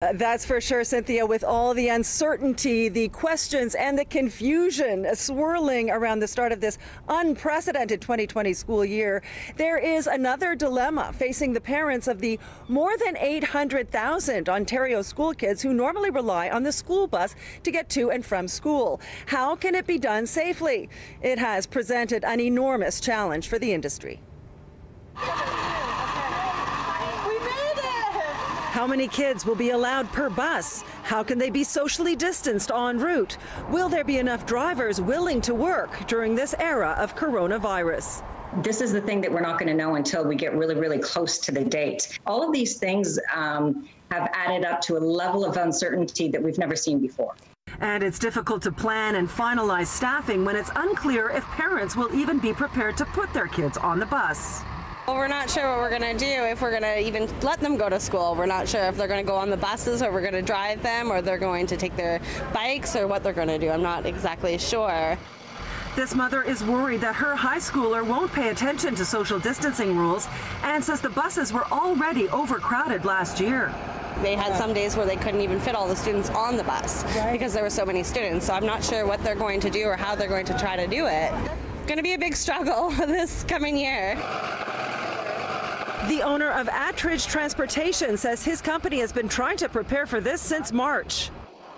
That's for sure, Cynthia. With all the uncertainty, the questions and the confusion swirling around the start of this unprecedented 2020 school year, there is another dilemma facing the parents of the more than 800,000 Ontario school kids who normally rely on the school bus to get to and from school. How can it be done safely? It has presented an enormous challenge for the industry. How many kids will be allowed per bus? How can they be socially distanced en route? Will there be enough drivers willing to work during this era of coronavirus? This is the thing that we're not going to know until we get really, really close to the date. All of these things have added up to a level of uncertainty that we've never seen before. And it's difficult to plan and finalize staffing when it's unclear if parents will even be prepared to put their kids on the bus. Well, we're not sure what we're going to do, if we're going to even let them go to school. We're not sure if they're going to go on the buses or we're going to drive them or they're going to take their bikes or what they're going to do. I'm not exactly sure. This mother is worried that her high schooler won't pay attention to social distancing rules and says the buses were already overcrowded last year. They had some days where they couldn't even fit all the students on the bus because there were so many students. So I'm not sure what they're going to do or how they're going to try to do it. It's going to be a big struggle this coming year. The owner of Attridge Transportation says his company has been trying to prepare for this since March.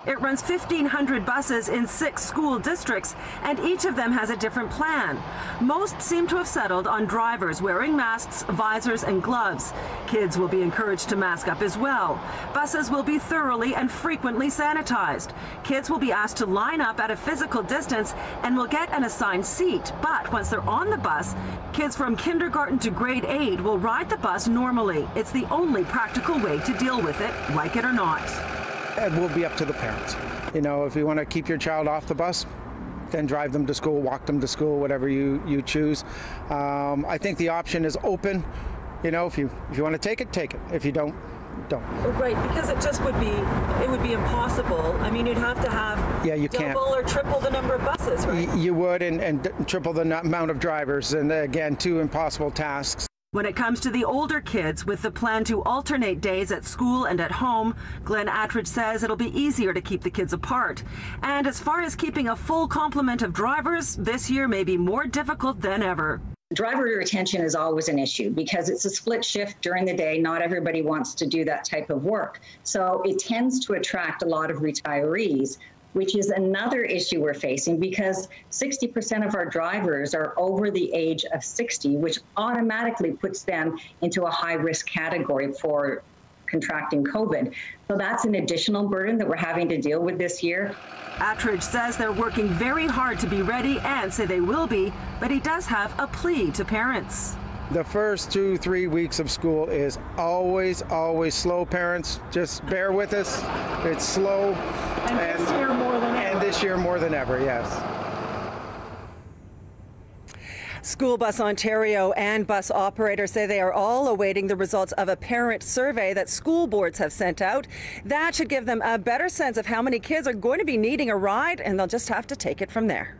It runs 1,500 buses in 6 school districts, and each of them has a different plan. Most seem to have settled on drivers wearing masks, visors, and gloves. Kids will be encouraged to mask up as well. Buses will be thoroughly and frequently sanitized. Kids will be asked to line up at a physical distance and will get an assigned seat. But once they're on the bus, kids from kindergarten to grade 8 will ride the bus normally. It's the only practical way to deal with it, like it or not. It will be up to the parents. You know, if you want to keep your child off the bus, then drive them to school, walk them to school, whatever you choose. I think the option is open. You know, if you want to take it, take it. If you don't, don't. Right, because it just would be impossible. I mean, you'd have to have double or triple the number of buses, right? You would, and triple the amount of drivers, and again, 2 impossible tasks. When it comes to the older kids, with the plan to alternate days at school and at home, Glenn Attridge says it'll be easier to keep the kids apart. And as far as keeping a full complement of drivers, this year may be more difficult than ever. Driver retention is always an issue because it's a split shift during the day. Not everybody wants to do that type of work. So it tends to attract a lot of retirees, which is another issue we're facing because 60% of our drivers are over the age of 60, which automatically puts them into a high-risk category for contracting COVID. So that's an additional burden that we're having to deal with this year. Attridge says they're working very hard to be ready and say they will be, but he does have a plea to parents. The first 2-3 weeks of school is always slow, parents. Just bear with us. It's slow. And this year more than ever. And this year more than ever, yes. School Bus Ontario and bus operators say they are all awaiting the results of a parent survey that school boards have sent out. That should give them a better sense of how many kids are going to be needing a ride, and they'll just have to take it from there.